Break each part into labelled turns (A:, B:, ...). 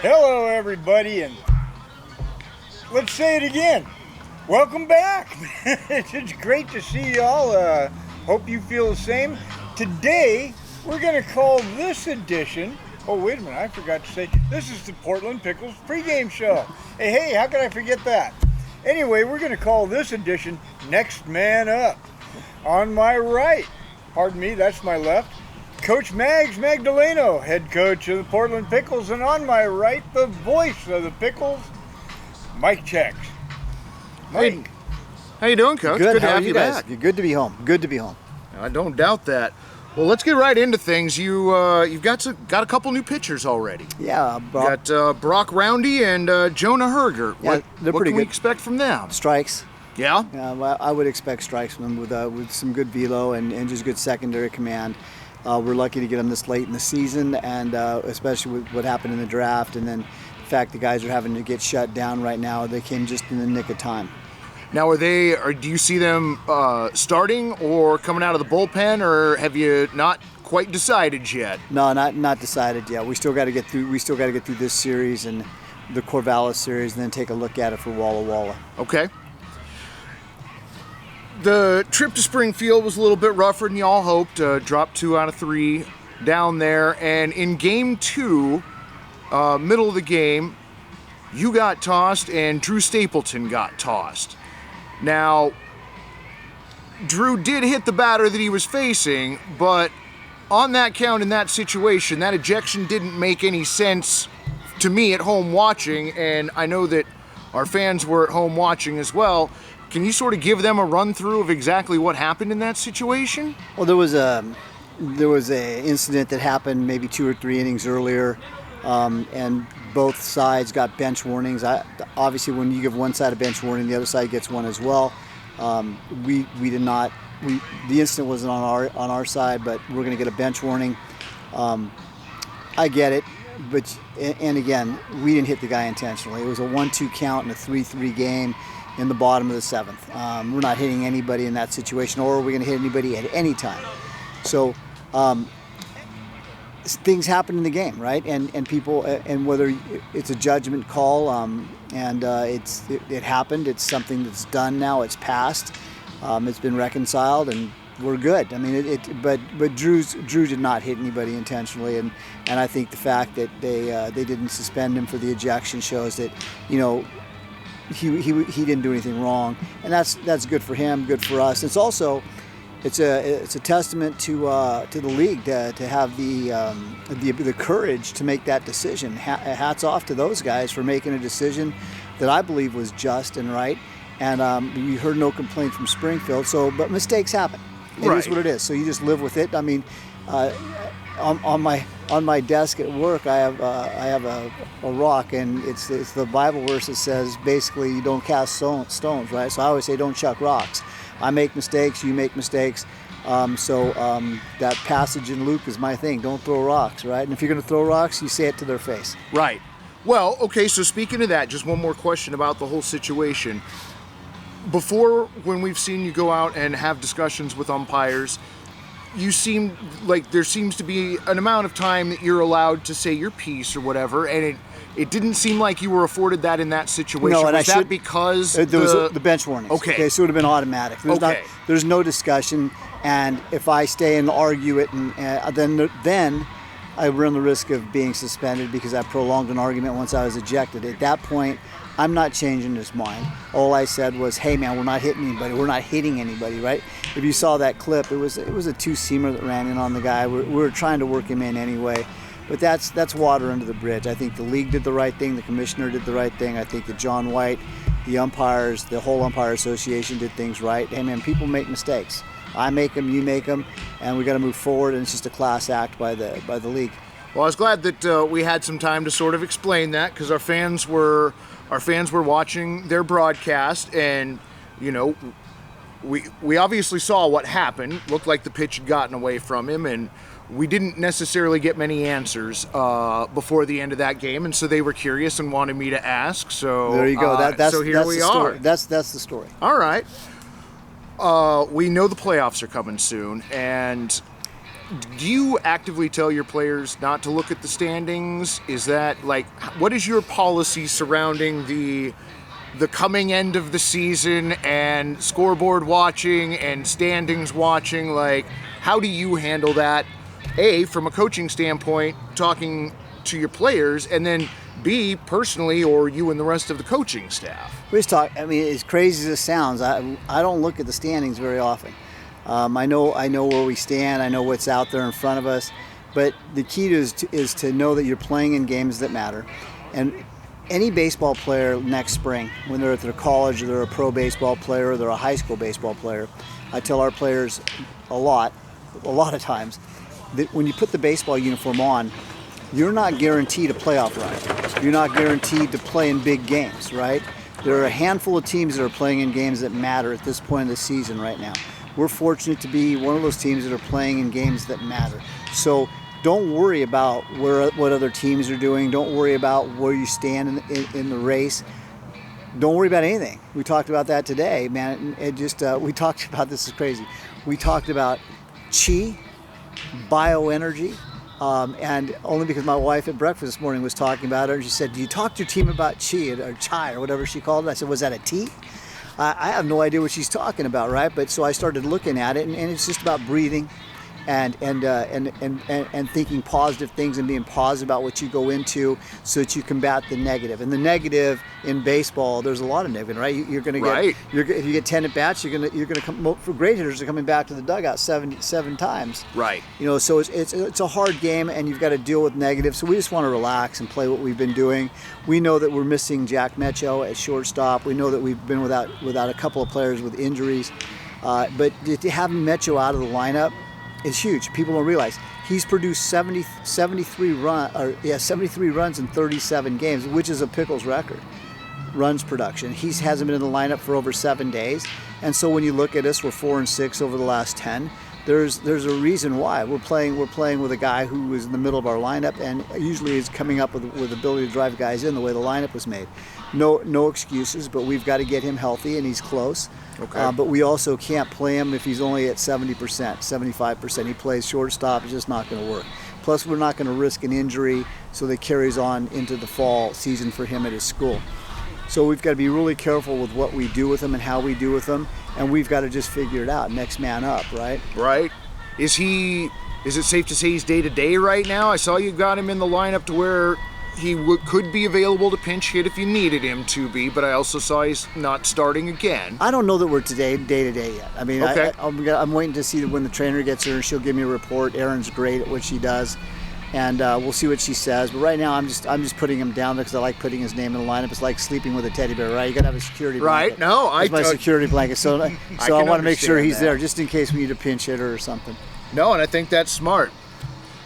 A: Hello, everybody, and let's say it again. Welcome back. It's great to see y'all. Hope you feel the same. Today, we're going to call this edition, oh, wait a minute, I forgot to say, this is the Portland Pickles pregame show. Hey, how could I forget that? Anyway, we're going to call this edition Next Man Up. On my right, pardon me, that's my left, Coach Magdaleno, head coach of the Portland Pickles, and on my right, the voice of the Pickles, Chexx. Mike.
B: How you doing, Coach?
C: Good
B: to have you
C: guys?
B: back.
C: Good to be home. Good to be home.
B: I don't doubt that. Well, let's get right into things. You've got a couple new pitchers already.
C: Yeah,
B: Got Brock Roundy and Jonah Herger.
C: Yeah, they're
B: what
C: pretty
B: can we
C: good.
B: expect from them?
C: Strikes.
B: Yeah?
C: Well, I would expect strikes from them with some good velo and just good secondary command. We're lucky to get them this late in the season, and especially with what happened in the draft, and then the fact the guys are having to get shut down right now. They came just in the nick of time.
B: Now, do you see them starting or coming out of the bullpen, or have you not quite decided yet?
C: No, not decided yet. We still got to get through. We still got to get through this series and the Corvallis series, and then take a look at it for Walla Walla.
B: Okay. The trip to Springfield was a little bit rougher than y'all hoped. Dropped 2 out of 3 down there. And in game 2, middle of the game, you got tossed and Drew Stapleton got tossed. Now, Drew did hit the batter that he was facing, but on that count in that situation, that ejection didn't make any sense to me at home watching, and I know that our fans were at home watching as well. Can you sort of give them a run through of exactly what happened in that situation?
C: Well, there was a incident that happened maybe 2 or 3 innings earlier, and both sides got bench warnings. Obviously, when you give one side a bench warning, the other side gets one as well. We did not. The incident wasn't on our side, but we're going to get a bench warning. I get it, but and again, we didn't hit the guy intentionally. It was a 1-2 count in a 3-3 game in the bottom of the 7th. We're not hitting anybody in that situation, or are we going to hit anybody at any time? So things happen in the game, right? And people, and whether it's a judgment call, and it happened. It's something that's done now. It's passed. It's been reconciled, and we're good. I mean, but Drew did not hit anybody intentionally, and I think the fact that they didn't suspend him for the ejection shows that, you know, he didn't do anything wrong, and that's good for him, good for us. It's also it's a testament to the league to have the courage to make that decision. Hats off to those guys for making a decision that I believe was just and right. And we heard no complaint from Springfield. But mistakes happen. It is what it is. So you just live with it. I mean, on my desk at work, I have a rock, and it's the Bible verse that says basically you don't cast stones, right? So I always say don't chuck rocks. I make mistakes, you make mistakes. That passage in Luke is my thing. Don't throw rocks, right? And if you're going to throw rocks, you say it to their face.
B: Right. Well, okay, so speaking of that, just one more question about the whole situation. Before, when we've seen you go out and have discussions with umpires, you seem like there seems to be an amount of time that you're allowed to say your piece or whatever, and it didn't seem like you were afforded that in that situation.
C: No, and
B: was that because
C: there was the bench warnings.
B: Okay,
C: so it would have been automatic. There's no discussion, and if I stay and argue it, and then I run the risk of being suspended because I prolonged an argument once I was ejected. At that point, I'm not changing his mind. All I said was, hey man, we're not hitting anybody. We're not hitting anybody, right? If you saw that clip, it was a 2-seamer that ran in on the guy. We were trying to work him in anyway. But that's water under the bridge. I think the league did the right thing. The commissioner did the right thing. I think that John White, the umpires, the whole umpire association did things right. Hey man, people make mistakes. I make them, you make them, and we got to move forward. And it's just a class act by the league.
B: Well, I was glad that we had some time to sort of explain that, because our fans were watching their broadcast, and you know, we obviously saw what happened. Looked like the pitch had gotten away from him, and we didn't necessarily get many answers before the end of that game, and so they were curious and wanted me to ask. So
C: there you go.
B: So here we are.
C: That's the story.
B: All right. We know the playoffs are coming soon, and do you actively tell your players not to look at the standings? Is that like, what is your policy surrounding the coming end of the season and scoreboard watching and standings watching? Like, how do you handle that? A, from a coaching standpoint, talking to your players, and then B, personally, or you and the rest of the coaching staff?
C: We just talk. I mean, as crazy as it sounds, I don't look at the standings very often. I know where we stand. I know what's out there in front of us. But the key is to know that you're playing in games that matter. And any baseball player next spring, when they're at their college, or they're a pro baseball player, or they're a high school baseball player, I tell our players a lot of times, that when you put the baseball uniform on, you're not guaranteed a playoff run. You're not guaranteed to play in big games, right? There are a handful of teams that are playing in games that matter at this point of the season right now. We're fortunate to be one of those teams that are playing in games that matter. So don't worry about what other teams are doing. Don't worry about where you stand in the race. Don't worry about anything. We talked about that today, man. We talked about, this is crazy. We talked about chi, bioenergy, and only because my wife at breakfast this morning was talking about it. And she said, "Do you talk to your team about chi or chai or whatever she called it?" I said, "Was that a tea?" I have no idea what she's talking about, right? But so I started looking at it, and it's just about breathing, and thinking positive things and being positive about what you go into, so that you combat the negative. And the negative in baseball, there's a lot of negative, right? You're going to get,
B: right.
C: If you get 10 at bats, you're going to come for great hitters are coming back to the dugout 7 times.
B: Right.
C: You know, so it's a hard game, and you've got to deal with negative. So we just want to relax and play what we've been doing. We know that we're missing Jack Mecho at shortstop. We know that we've been without a couple of players with injuries, but to have Mecho out of the lineup is huge. People don't realize he's produced 73 runs in 37 games, which is a Pickles record. Runs production. He hasn't been in the lineup for over 7 days, and so when you look at us, we're 4-6 over the last 10. There's a reason why we're playing with a guy who is in the middle of our lineup, and usually is coming up with ability to drive guys in the way the lineup was made. No excuses, but we've got to get him healthy, and he's close.
B: Okay.
C: But we also can't play him if he's only at 70%, 75%. He plays shortstop. It's just not going to work. Plus, we're not going to risk an injury so that carries on into the fall season for him at his school. So we've got to be really careful with what we do with him and how we do with him, and we've got to just figure it out. Next man up, right?
B: Right. Is it safe to say he's day-to-day right now? I saw you got him in the lineup to where he could be available to pinch hit if you needed him to be, but I also saw he's not starting again.
C: I don't know that we're day-to-day yet. I mean,
B: okay.
C: I'm waiting to see when the trainer gets here, and she'll give me a report. Erin's great at what she does, and we'll see what she says. But right now, I'm just putting him down because I like putting his name in the lineup. It's like sleeping with a teddy bear, right? You got to have a security blanket.
B: Right? No,
C: It's my security blanket. So I want to make sure he's
B: that.
C: there just in case we need a pinch hitter or something.
B: No, and I think that's smart.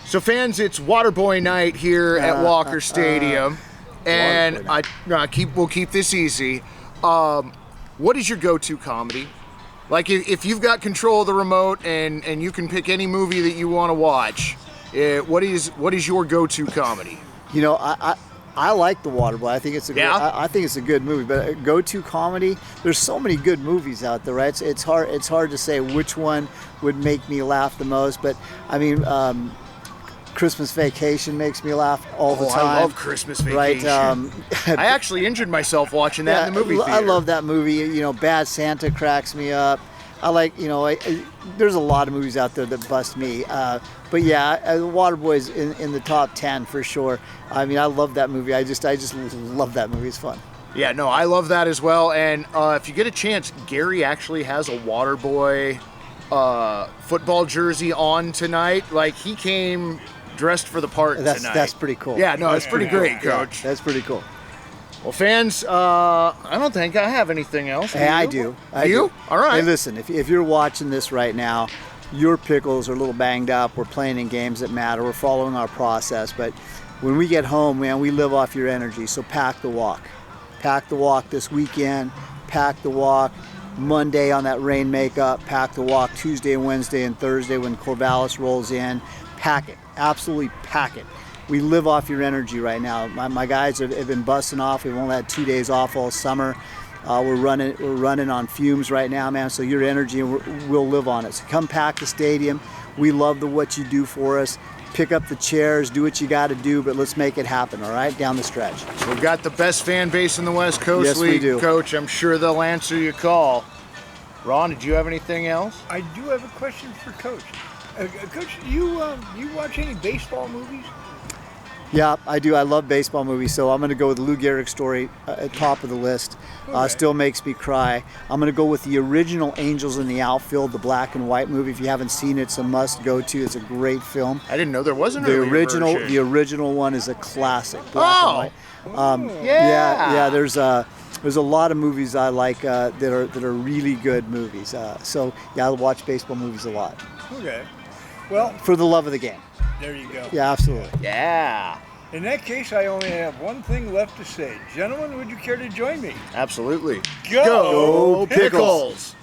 B: So fans, it's Waterboy night here at Walker Stadium, and we'll keep this easy. What is your go-to comedy? Like if you've got control of the remote and you can pick any movie that you want to watch, what is your go-to comedy?
C: You know, I like The Waterboy. I think it's I think it's a good movie. But go-to comedy, there's so many good movies out there, right? It's hard to say which one would make me laugh the most. But I mean, Christmas Vacation makes me laugh all the time.
B: I love Christmas Vacation.
C: Right?
B: I actually injured myself watching that in the movie theater.
C: I love that movie. You know, Bad Santa cracks me up. I like, there's a lot of movies out there that bust me. But yeah, Waterboy's in the top 10 for sure. I mean, I love that movie. I just love that movie. It's fun.
B: Yeah, no, I love that as well. And if you get a chance, Gary actually has a Waterboy football jersey on tonight. Like, he came dressed for the part tonight.
C: That's pretty cool.
B: Yeah, no, it's pretty great, Coach.
C: Yeah, that's pretty cool.
B: Well, fans, I don't think I have anything else.
C: Hey, I do.
B: You? All right.
C: Hey, listen, if you're watching this right now, your Pickles are a little banged up. We're playing in games that matter. We're following our process. But when we get home, man, we live off your energy. So pack the walk. Pack the walk this weekend. Pack the walk Monday on that rain makeup. Pack the walk Tuesday and Wednesday and Thursday when Corvallis rolls in. Pack it. Absolutely pack it. We live off your energy right now. My guys have been busting off. We've only had 2 days off all summer. We're running on fumes right now, man. So your energy, we'll live on it. So come pack the stadium. We love what you do for us. Pick up the chairs, do what you got to do, but let's make it happen, all right? Down the stretch.
B: We've got the best fan base in the West Coast
C: Yes, we
B: League,
C: do.
B: Coach. I'm sure they'll answer your call. Ron, did you have anything else?
A: I do have a question for Coach. Coach, do you watch any baseball movies?
C: Yeah, I do. I love baseball movies, so I'm going to go with Lou Gehrig's story at top of the list.
A: Okay.
C: Still makes me cry. I'm going to go with the original Angels in the Outfield, the black and white movie. If you haven't seen it, it's a must-go-to. It's a great film.
B: I didn't know there was an
C: The
B: earlier
C: original,
B: version.
C: the original one is a classic. Black and white.
B: Yeah.
C: There's a lot of movies I like that are really good movies. So yeah, I watch baseball movies a lot
A: Okay. Well,
C: for the love of the game.
A: there you go.
C: Yeah, absolutely.
B: Yeah.
A: In that case, I only have one thing left to say. Gentlemen, would you care to join me?
B: Absolutely.
A: Go
C: Pickles.
B: Pickles.